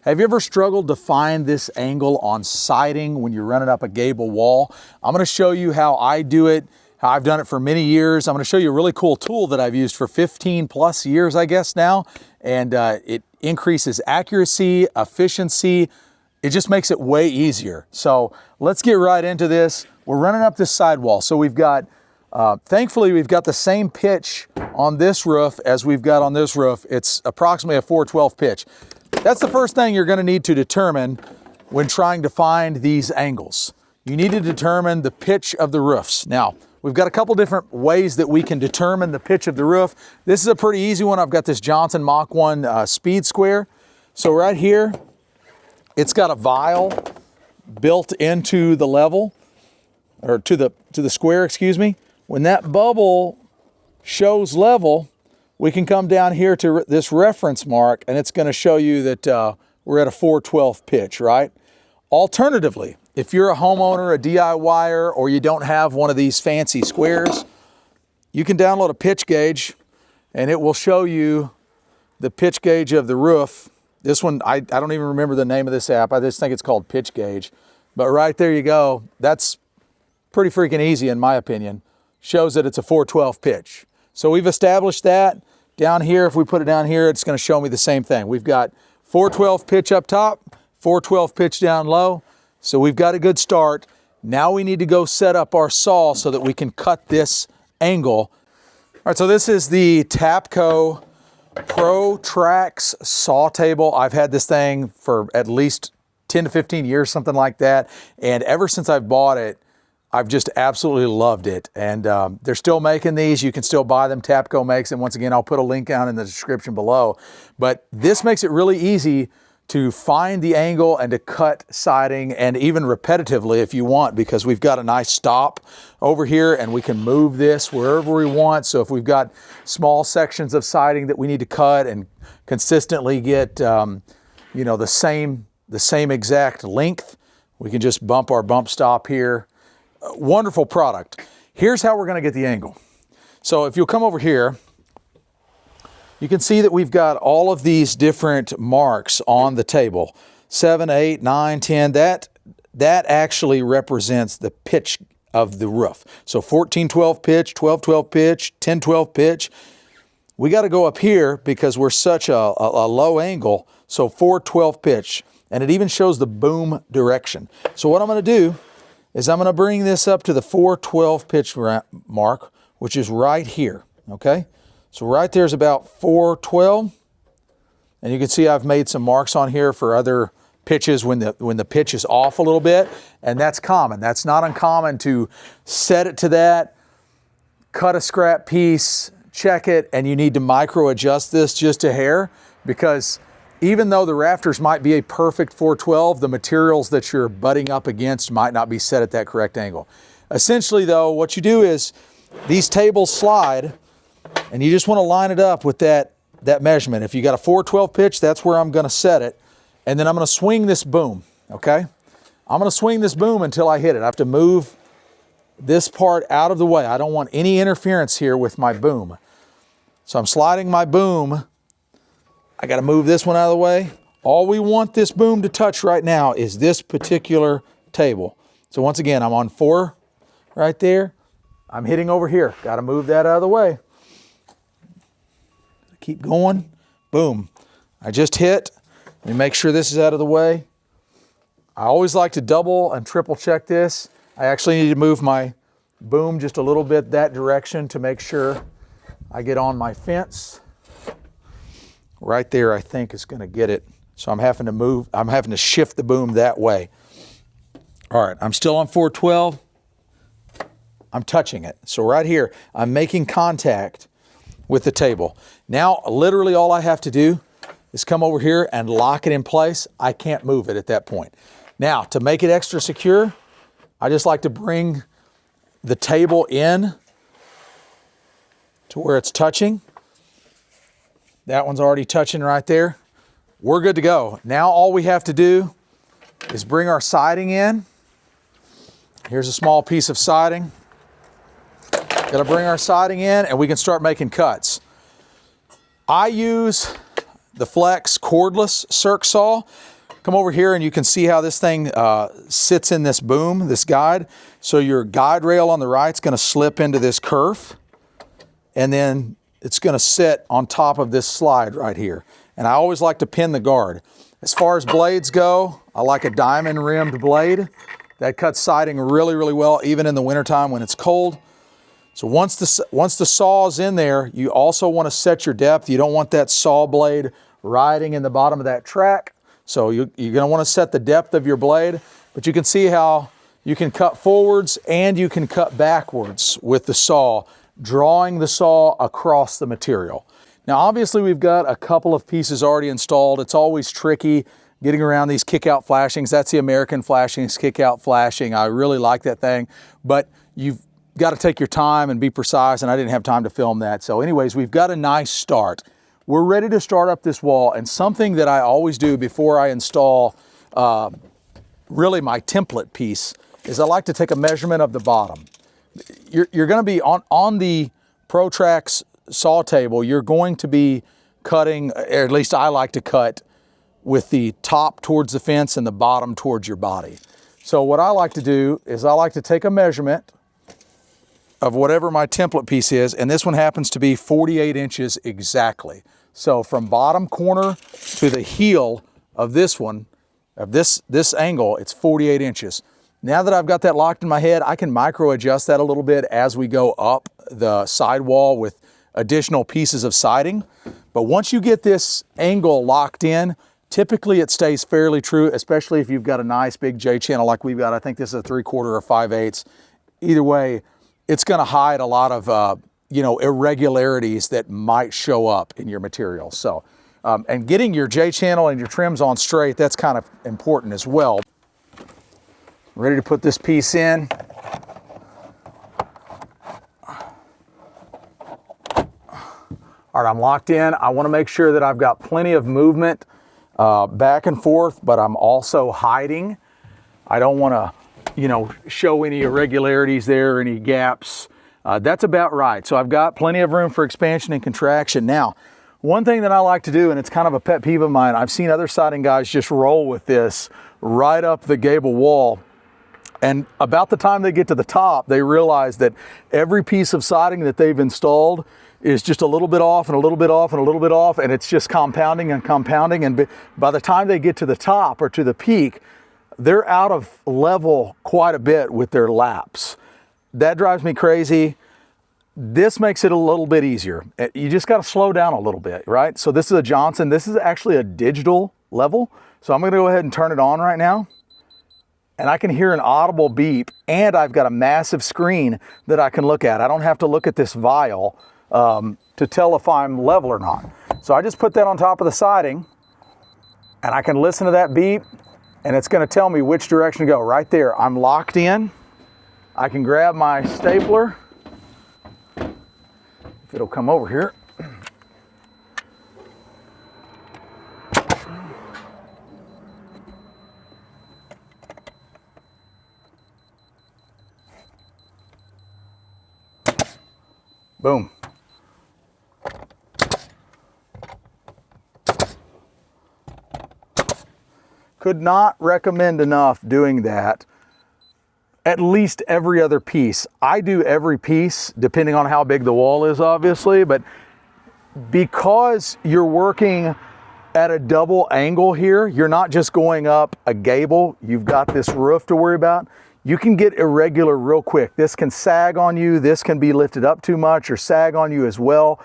Have you ever struggled to find this angle on siding when you're running up a gable wall? I'm going to show you how I do it, how I've done it for many years. I'm going to show you a really cool tool that I've used for 15 plus years, I guess now, and it increases accuracy, efficiency. It just makes it way easier. So let's get right into this. We're running up this sidewall. So we've got, thankfully, we've got the same pitch on this roof as we've got on this roof. It's approximately a 412 pitch. That's the first thing you're going to need to determine when trying to find these angles. You need to determine the pitch of the roofs. Now, we've got a couple different ways that we can determine the pitch of the roof. This is a pretty easy one. I've got this Johnson Mach 1 speed square. So right here, it's got a vial built into the level, or to the square, excuse me. When that bubble shows level, we can come down here to this reference mark, and it's going to show you that we're at a 412 pitch, right? Alternatively, if you're a homeowner, a DIYer, or you don't have one of these fancy squares, you can download a pitch gauge, and it will show you the pitch gauge of the roof. This one, I don't even remember the name of this app. I just think it's called Pitch Gauge. But right there you go. That's pretty freaking easy in my opinion. Shows that it's a 412 pitch. So we've established that. Down here, if we put it down here, it's going to show me the same thing. We've got 412 pitch up top, 412 pitch down low. So we've got a good start. Now we need to go set up our saw so that we can cut this angle. All right, so this is the Tapco ProTrax Saw Table. I've had this thing for at least 10 to 15 years, something like that. And ever since I've bought it, I've just absolutely loved it. And they're still making these. You can still buy them. Tapco makes them. Once again, I'll put a link down in the description below. But this makes it really easy to find the angle and to cut siding, and even repetitively if you want, because we've got a nice stop over here and we can move this wherever we want. So if we've got small sections of siding that we need to cut and consistently get you know, the same exact length, we can just bump our bump stop here. Wonderful product. Here's how we're going to get the angle. So if you'll come over here, you can see that we've got all of these different marks on the table. 7, 8, 9, 10. That actually represents the pitch of the roof. So 1412 pitch, 1212 pitch, 1012 pitch. We got to go up here because we're such a low angle. So 412 pitch. And it even shows the boom direction. So what I'm going to do is I'm going to bring this up to the 412 pitch mark, which is right here, okay? So right there's about 412, and you can see I've made some marks on here for other pitches when the pitch is off a little bit, and that's common. That's not uncommon to set it to that, cut a scrap piece, check it, and you need to micro adjust this just a hair, because even though the rafters might be a perfect 412, the materials that you're butting up against might not be set at that correct angle. Essentially though, what you do is these tables slide, and you just want to line it up with that measurement. If you got a 412 pitch, that's where I'm going to set it. And then I'm going to swing this boom, okay? I'm going to swing this boom until I hit it. I have to move this part out of the way. I don't want any interference here with my boom. So I'm sliding my boom. I got to move this one out of the way. All we want this boom to touch right now is this particular table. So once again, I'm on 4 right there. I'm hitting over here. Got to move that out of the way. Keep going. Boom. I just hit. Let me make sure this is out of the way. I always like to double and triple check this. I actually need to move my boom just a little bit that direction to make sure I get on my fence. Right there, I think is going to get it. So I'm having to shift the boom that way. All right, I'm still on 412. I'm touching it. So right here, I'm making contact with the table. Now, literally all I have to do is come over here and lock it in place. I can't move it at that point. Now, to make it extra secure, I just like to bring the table in to where it's touching. That one's already touching right there. We're good to go. Now all we have to do is bring our siding in. Here's a small piece of siding. Got to bring our siding in and we can start making cuts. I use the Flex cordless circ saw. Come over here and you can see how this thing sits in this boom, this guide. So your guide rail on the right is going to slip into this kerf, and then it's going to sit on top of this slide right here. And I always like to pin the guard. As far as blades go, I like a diamond rimmed blade. That cuts siding really, really well, even in the wintertime when it's cold. So once the saw is in there, you also want to set your depth. You don't want that saw blade riding in the bottom of that track. So you're going to want to set the depth of your blade, but you can see how you can cut forwards and you can cut backwards with the saw, drawing the saw across the material. Now, obviously, we've got a couple of pieces already installed. It's always tricky getting around these kick-out flashings. That's the American flashings, kick-out flashing. I really like that thing, but you've got to take your time and be precise, and I didn't have time to film that. So anyways, we've got a nice start. We're ready to start up this wall, and something that I always do before I install really my template piece is I like to take a measurement of the bottom. You're going to be on the ProTrax saw table, you're going to be cutting, or at least I like to cut with the top towards the fence and the bottom towards your body. So what I like to do is I like to take a measurement of whatever my template piece is, and this one happens to be 48 inches exactly. So from bottom corner to the heel of this one, of this angle, it's 48 inches. Now that I've got that locked in my head, I can micro adjust that a little bit as we go up the sidewall with additional pieces of siding. But once you get this angle locked in, typically it stays fairly true, especially if you've got a nice big J channel like we've got. I think this is a 3/4 or 5/8. Either way, it's going to hide a lot of irregularities that might show up in your material. So, and getting your J channel and your trims on straight, that's kind of important as well. Ready to put this piece in. All right, I'm locked in. I want to make sure that I've got plenty of movement back and forth, but I'm also hiding. I don't want to, show any irregularities there or any gaps. That's about right. So I've got plenty of room for expansion and contraction. Now, one thing that I like to do, and it's kind of a pet peeve of mine, I've seen other siding guys just roll with this right up the gable wall. And about the time they get to the top, they realize that every piece of siding that they've installed is just a little bit off and a little bit off and a little bit off, and it's just compounding and compounding. And by the time they get to the top or to the peak, they're out of level quite a bit with their laps. That drives me crazy. This makes it a little bit easier. You just got to slow down a little bit, right? So this is a Johnson. This is actually a digital level. So I'm going to go ahead and turn it on right now. And I can hear an audible beep, and I've got a massive screen that I can look at. I don't have to look at this vial to tell if I'm level or not. So I just put that on top of the siding, and I can listen to that beep, and it's going to tell me which direction to go. Right there, I'm locked in. I can grab my stapler, if it'll come over here. Boom. Could not recommend enough doing that. At least every other piece. I do every piece depending on how big the wall is, obviously, but because you're working at a double angle here, you're not just going up a gable, you've got this roof to worry about. You can get irregular real quick. This can sag on you, this can be lifted up too much or sag on you as well.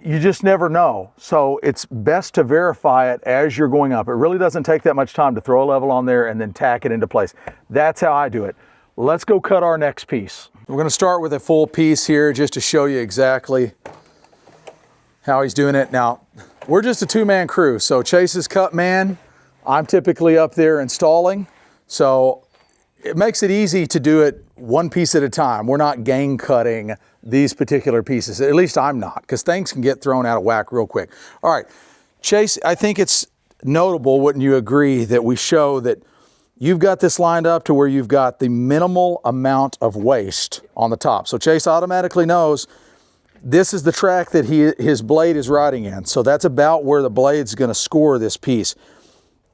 You just never know. So it's best to verify it as you're going up. It really doesn't take that much time to throw a level on there and then tack it into place. That's how I do it. Let's go cut our next piece. We're going to start with a full piece here just to show you exactly how he's doing it. Now, we're just a two-man crew. So Chase is cut man. I'm typically up there installing. So it makes it easy to do it one piece at a time. We're not gang cutting these particular pieces. At least I'm not, because things can get thrown out of whack real quick. All right, Chase, I think it's notable, wouldn't you agree, that we show that you've got this lined up to where you've got the minimal amount of waste on the top. So Chase automatically knows this is the track that his blade is riding in. So that's about where the blade's gonna score this piece.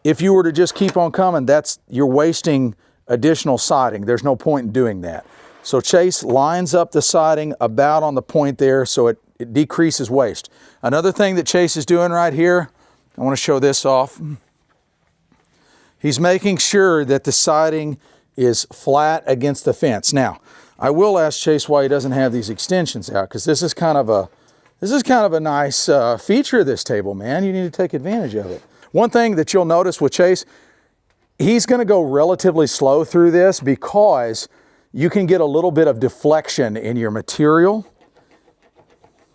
If you were to just keep on coming, you're wasting additional siding. There's no point in doing that. So Chase lines up the siding about on the point there so it decreases waste. Another thing that Chase is doing right here, I want to show this off. He's making sure that the siding is flat against the fence. Now, I will ask Chase why he doesn't have these extensions out, because this is kind of a nice feature of this table, man. You need to take advantage of it. One thing that you'll notice with Chase, he's going to go relatively slow through this because you can get a little bit of deflection in your material.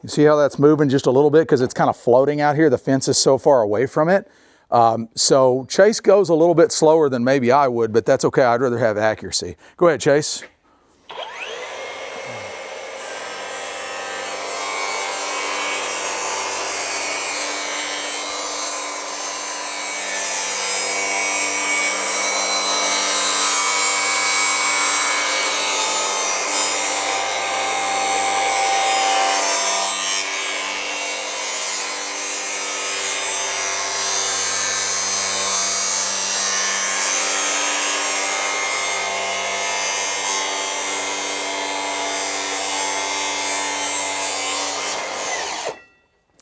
You see how that's moving just a little bit because it's kind of floating out here. The fence is so far away from it. So Chase goes a little bit slower than maybe I would, but that's okay. I'd rather have accuracy. Go ahead, Chase.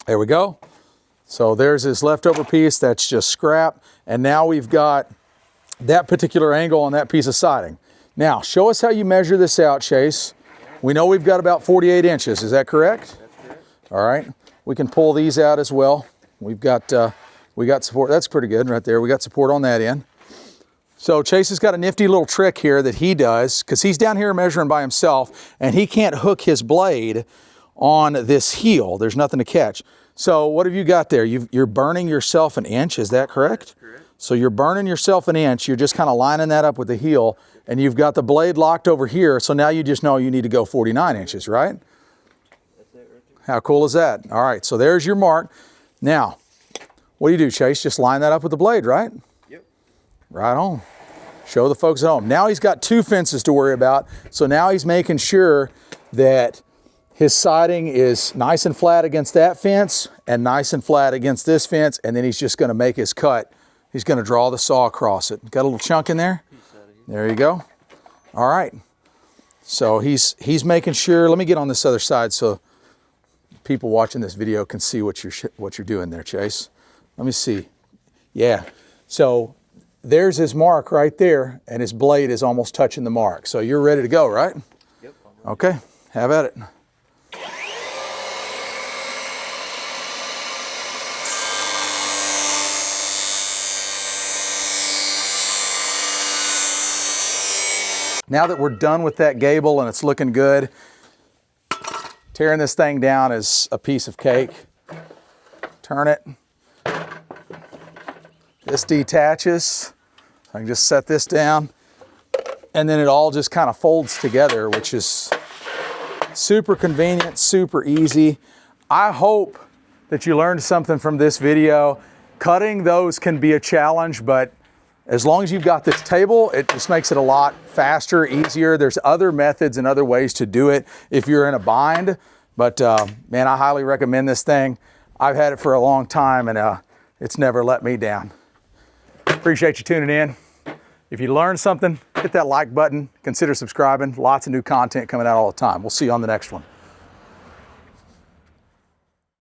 There we go. So there's his leftover piece. That's just scrap. And now we've got that particular angle on that piece of siding. Now, show us how you measure this out, Chase. We know we've got about 48 inches. Is that correct? That's correct. All right. We can pull these out as well. We got support. That's pretty good right there. We got support on that end. So Chase has got a nifty little trick here that he does, because he's down here measuring by himself and he can't hook his blade on this heel. There's nothing to catch. So what have you got there? You're burning yourself an inch, is that correct? That's correct. So you're burning yourself an inch, you're just kind of lining that up with the heel, and you've got the blade locked over here, so now you just know you need to go 49 inches, right? That's it right there. How cool is that? All right, so there's your mark. Now, what do, Chase? Just line that up with the blade, right? Yep. Right on. Show the folks at home. Now he's got two fences to worry about, so now he's making sure that his siding is nice and flat against that fence and nice and flat against this fence, and then he's just going to make his cut. He's going to draw the saw across it. Got a little chunk in there? There you go. All right. So he's making sure. Let me get on this other side so people watching this video can see what you're doing there, Chase. Let me see. Yeah. So there's his mark right there, and his blade is almost touching the mark. So you're ready to go, right? Yep. Okay. Have at it. Now that we're done with that gable and it's looking good, tearing this thing down is a piece of cake. Turn it. This detaches. I can just set this down, and then it all just kind of folds together, which is super convenient, super easy. I hope that you learned something from this video. Cutting those can be a challenge, but as long as you've got this table, it just makes it a lot faster, easier. There's other methods and other ways to do it if you're in a bind. But man, I highly recommend this thing. I've had it for a long time, and it's never let me down. Appreciate you tuning in. If you learned something, hit that like button. Consider subscribing. Lots of new content coming out all the time. We'll see you on the next one.